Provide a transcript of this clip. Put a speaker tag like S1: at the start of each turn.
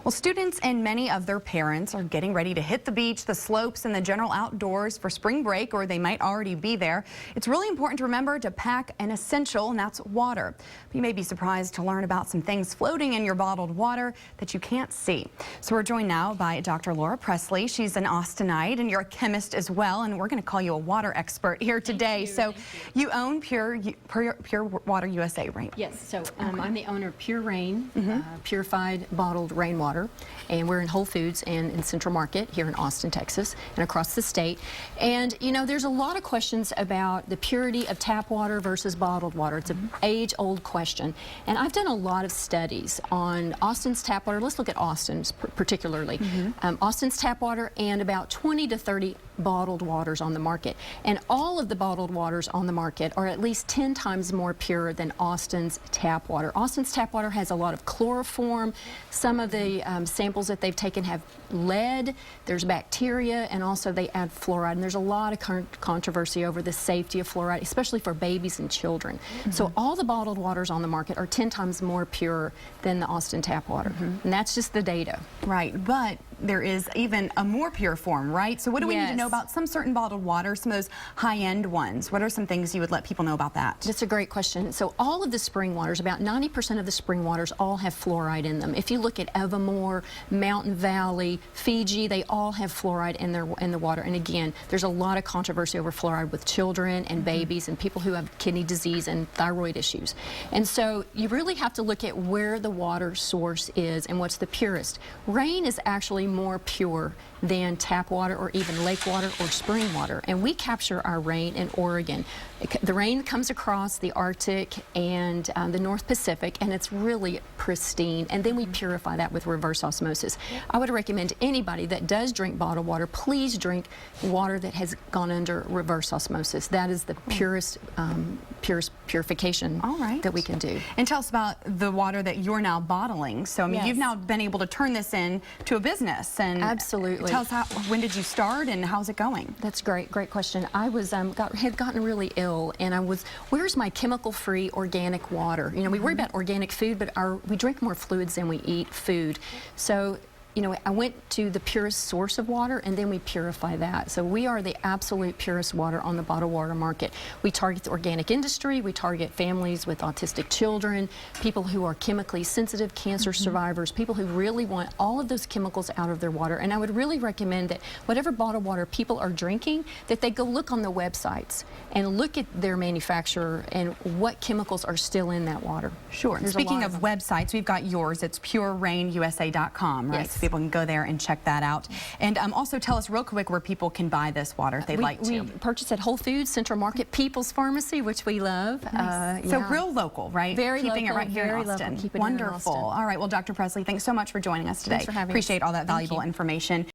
S1: Well, students and many of their parents are getting ready to hit the beach, the slopes, and the general outdoors for spring break, or they might already be there. It's really important to remember to pack an essential, and that's water. But you may be surprised to learn about some things floating in your bottled water that you can't see. So we're joined now by Dr. Laura Pressley. She's an Austinite, and you're a chemist as well, and we're going to call you a water expert here today. So you own Pure Water USA, right?
S2: Yes, so I'm the owner of Pure Rain, purified bottled rainwater, and we're in Whole Foods and in Central Market here in Austin, Texas, and across the state. And you know, there's a lot of questions about the purity of tap water versus bottled water. It's an age-old question, and I've done a lot of studies on Austin's tap water. Let's look at Austin's particularly. Austin's tap water and about 20 to 30 bottled waters on the market, and all of the bottled waters on the market are at least 10 times more pure than Austin's tap water. Austin's tap water has a lot of chloroform. Some of the samples that they've taken have lead, there's bacteria, and also they add fluoride, and there's a lot of controversy over the safety of fluoride, especially for babies and children. So all the bottled waters on the market are 10 times more pure than the Austin tap water, and that's just the data.
S1: Right, but there is even a more pure form, right? So what do we need to know about some certain bottled water, some of those high-end ones? What are some things you would let people know about that?
S2: That's a great question. So all of the spring waters, about 90% of the spring waters all have fluoride in them. If you look at Evermore, Mountain Valley, Fiji, they all have fluoride in the water. And again, there's a lot of controversy over fluoride with children and babies and people who have kidney disease and thyroid issues. And so you really have to look at where the water source is and what's the purest. Rain is actually more pure than tap water or even lake water or spring water, and we capture our rain in Oregon. The rain comes across the Arctic and the North Pacific, and it's really pristine, and then we purify that with reverse osmosis. I would recommend anybody that does drink bottled water, please drink water that has gone under reverse osmosis. That is the purest purification that we can do.
S1: And tell us about the water that you're now bottling. So I mean, you've now been able to turn this into a business. And
S2: absolutely.
S1: Tell us when did you start and how's it going?
S2: That's great question. I was had gotten really ill, and I was, where's my chemical-free organic water? You know, we worry about organic food, but we drink more fluids than we eat food. So, you know, I went to the purest source of water, and then we purify that. So we are the absolute purest water on the bottled water market. We target the organic industry, we target families with autistic children, people who are chemically sensitive, cancer survivors, people who really want all of those chemicals out of their water. And I would really recommend that whatever bottled water people are drinking, that they go look on the websites and look at their manufacturer and what chemicals are still in that water.
S1: Sure. And speaking of websites, we've got yours. It's purerainusa.com, right?
S2: Yes.
S1: So people can go there and check that out. And also tell us real quick where people can buy this water if they'd like to.
S2: We purchase at Whole Foods, Central Market, People's Pharmacy, which we love.
S1: Nice. So real local, right?
S2: Very
S1: Keeping
S2: local,
S1: it right here in Austin.
S2: Keeping
S1: Wonderful.
S2: It in Austin.
S1: All right. Well, Dr. Pressley, thanks so much for joining us today.
S2: Thanks for having
S1: Appreciate
S2: us.
S1: all that valuable information.